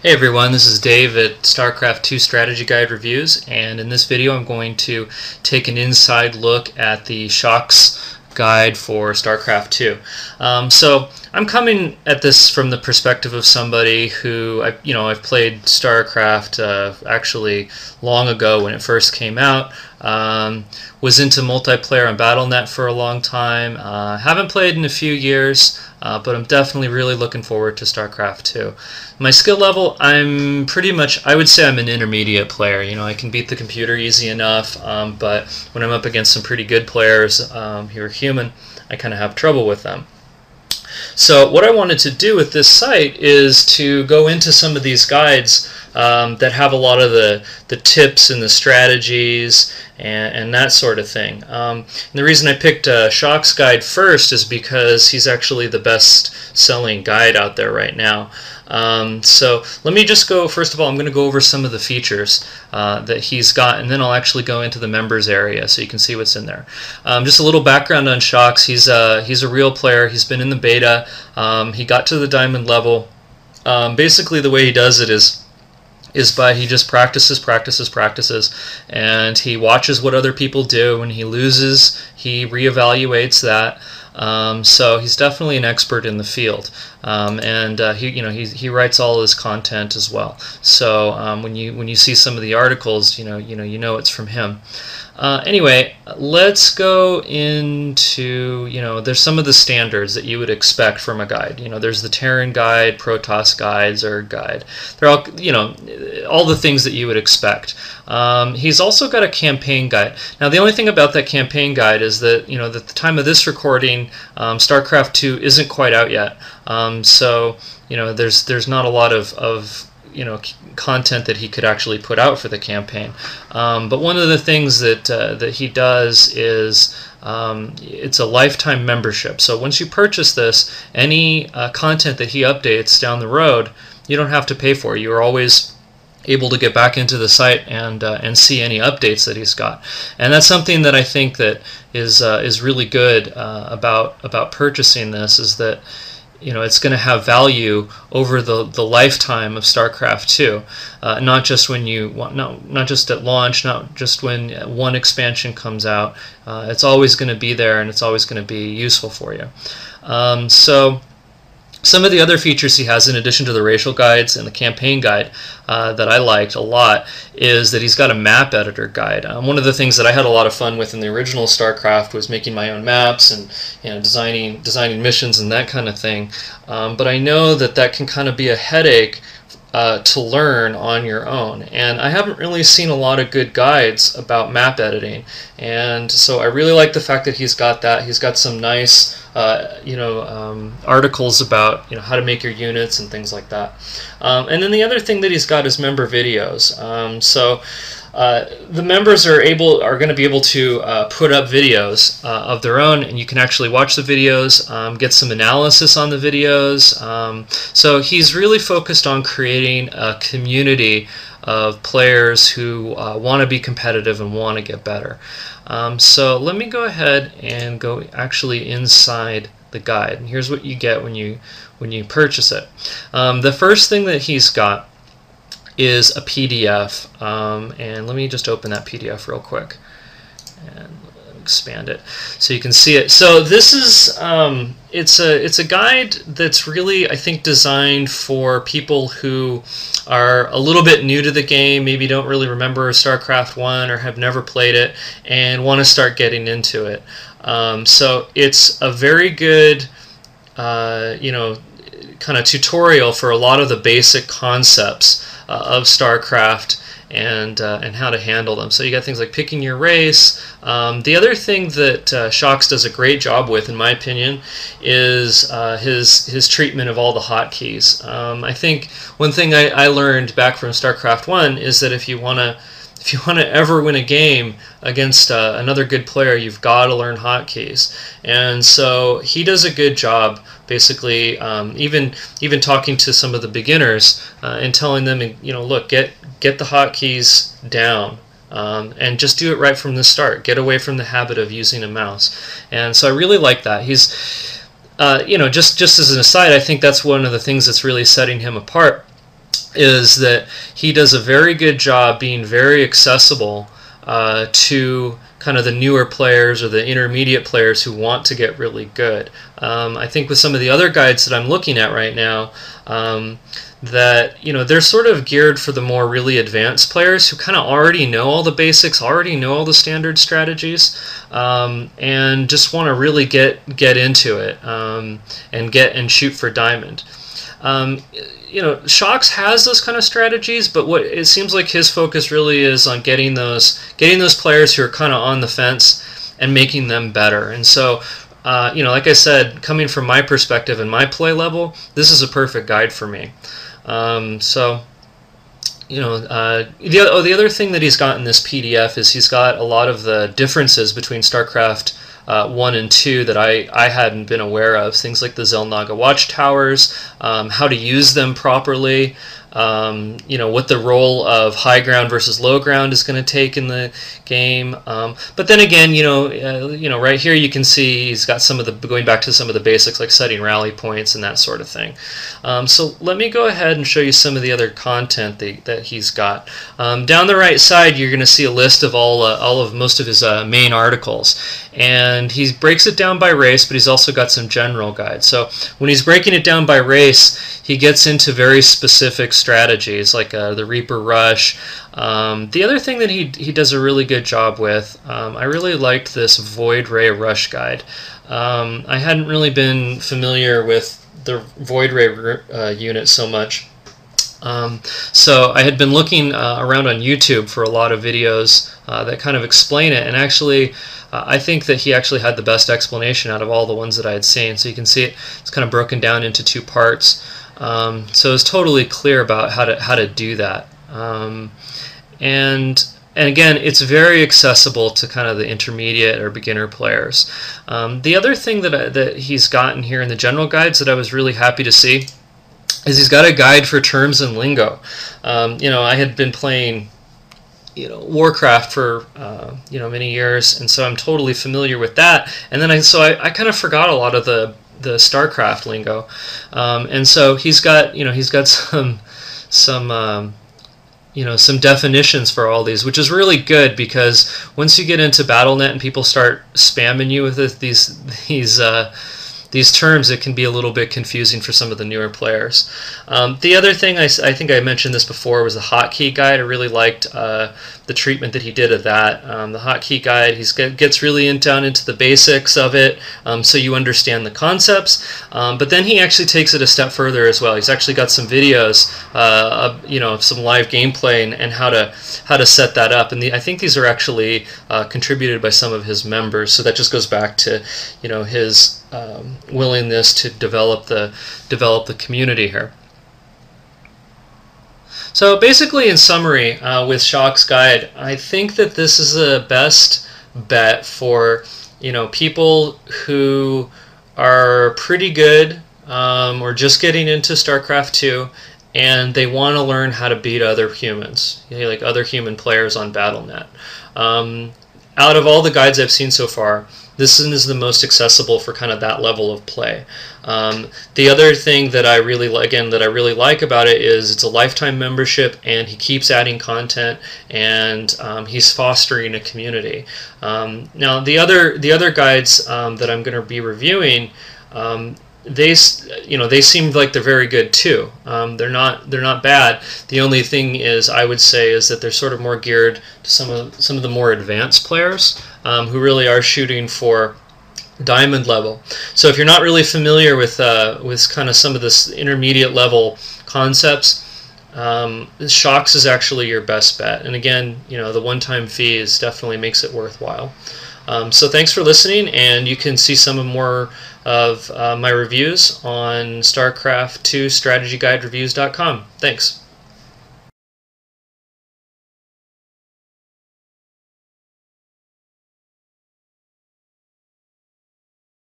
Hey everyone, this is Dave at StarCraft 2 Strategy Guide Reviews, and in this video I'm going to take an inside look at the Shokz guide for StarCraft 2. So I'm coming at this from the perspective of somebody who I've played StarCraft actually long ago when it first came out. Was into multiplayer on Battle.net for a long time. Haven't played in a few years, but I'm definitely really looking forward to StarCraft 2. My skill level, I'm pretty much, I would say I'm an intermediate player. You know, I can beat the computer easy enough, but when I'm up against some pretty good players who are human, I kind of have trouble with them. So what I wanted to do with this site is to go into some of these guides that have a lot of the tips and the strategies and that sort of thing. And the reason I picked Shokz guide first is because he's actually the best selling guide out there right now. So let me just go, first of all, I'm going to go over some of the features that he's got, and then I'll actually go into the members area so you can see what's in there. Just a little background on Shokz. He's a real player. He's been in the beta. He got to the diamond level. Basically the way he does it is by he just practices, and he watches what other people do. When he loses, he reevaluates that. So he's definitely an expert in the field, and he writes all his content as well. So when you see some of the articles, you know it's from him. Anyway, let's go into, there's some of the standards that you would expect from a guide. There's the Terran guide, Protoss guide, Zerg guide. They're all, all the things that you would expect. He's also got a campaign guide. Now, the only thing about that campaign guide is that, at the time of this recording, StarCraft 2 isn't quite out yet. So, there's not a lot of content that he could actually put out for the campaign. But one of the things that he does is it's a lifetime membership. So once you purchase this, any content that he updates down the road, you don't have to pay for. You're always able to get back into the site and see any updates that he's got. And that's something that I think that is really good about purchasing this, is that it's going to have value over the lifetime of StarCraft 2, not just when not just at launch, not just when one expansion comes out. It's always going to be there, and it's always going to be useful for you. So some of the other features he has, in addition to the racial guides and the campaign guide, that I liked a lot, is that he's got a map editor guide. One of the things that I had a lot of fun with in the original StarCraft was making my own maps and designing missions and that kind of thing. But I know that can kind of be a headache to learn on your own, and I haven't really seen a lot of good guides about map editing, and so I really like the fact that he's got that. He's got some nice articles about how to make your units and things like that. And then the other thing that he's got is member videos. The members are going to be able to put up videos of their own, and you can actually watch the videos, get some analysis on the videos. So he's really focused on creating a community of players who want to be competitive and want to get better. So let me go ahead and go actually inside the guide, and here's what you get when you purchase it. The first thing that he's got is a PDF, and let me just open that PDF real quick and expand it so you can see it. So this is it's a guide that's really, I think, designed for people who are a little bit new to the game, maybe don't really remember StarCraft 1 or have never played it and want to start getting into it. So it's a very good kind of tutorial for a lot of the basic concepts of StarCraft and how to handle them. So you got things like picking your race. The other thing that Shokz does a great job with, in my opinion, is his treatment of all the hotkeys. I think one thing I learned back from StarCraft 1 is that if you want to ever win a game against another good player, you've got to learn hotkeys. And so he does a good job, basically, even talking to some of the beginners and telling them, look, get the hotkeys down. And just do it right from the start. Get away from the habit of using a mouse. And so I really like that. He's, just as an aside, I think that's one of the things that's really setting him apart is that he does a very good job being very accessible to kind of the newer players or the intermediate players who want to get really good. I think with some of the other guides that I'm looking at right now, that they're sort of geared for the more really advanced players who kind of already know all the basics, already know all the standard strategies, and just want to really get into it and shoot for diamond. Shokz has those kind of strategies, but what it seems like his focus really is on getting those players who are kind of on the fence and making them better. And so, like I said, coming from my perspective and my play level, this is a perfect guide for me. The other thing that he's got in this PDF is he's got a lot of the differences between StarCraft 1 and 2 that I hadn't been aware of. Things like the Xel'Naga watchtowers, how to use them properly, what the role of high ground versus low ground is going to take in the game. But then again, right here you can see he's got some of the, going back to some of the basics like setting rally points and that sort of thing. So let me go ahead and show you some of the other content that he's got. Down the right side, you're going to see a list of most of his main articles, and he breaks it down by race, but he's also got some general guides. So when he's breaking it down by race, he gets into very specific strategies like the Reaper Rush. The other thing that he does a really good job with, I really liked this Void Ray Rush guide. I hadn't really been familiar with the Void Ray unit so much. So I had been looking around on YouTube for a lot of videos that kind of explain it, and actually I think that he actually had the best explanation out of all the ones that I had seen. So you can see it's kind of broken down into two parts. So it's totally clear about how to do that. And again, it's very accessible to kind of the intermediate or beginner players. The other thing that he's gotten here in the general guides that I was really happy to see is he's got a guide for terms and lingo. I had been playing Warcraft for many years, and so I'm totally familiar with that. And then I kind of forgot a lot of the StarCraft lingo, and so he's got some definitions for all these, which is really good, because once you get into BattleNet and people start spamming you with these terms, it can be a little bit confusing for some of the newer players. The other thing, I think I mentioned this before, was the hotkey guide. I really liked the treatment that he did of that. The hotkey guide, gets really down into the basics of it, so you understand the concepts. But then he actually takes it a step further as well. He's actually got some videos, of some live gameplay and how to set that up. And I think these are actually contributed by some of his members. So that just goes back to his willingness to develop the community here. So basically, in summary, with Shokz guide, I think that this is the best bet for people who are pretty good or just getting into StarCraft 2, and they want to learn how to beat other humans, like other human players on BattleNet. Out of all the guides I've seen so far, this is the most accessible for kind of that level of play. The other thing that I really like about it is it's a lifetime membership, and he keeps adding content, and he's fostering a community. Now the other guides that I'm going to be reviewing, they seem like they're very good too. They're not bad. The only thing I would say is that they're sort of more geared to some of the more advanced players who really are shooting for diamond level. So if you're not really familiar with kind of some of this intermediate level concepts, Shokz is actually your best bet. And again, the one-time fee definitely makes it worthwhile. So thanks for listening, and you can see some more of my reviews on StarCraft 2 StrategyGuideReviews.com. Thanks.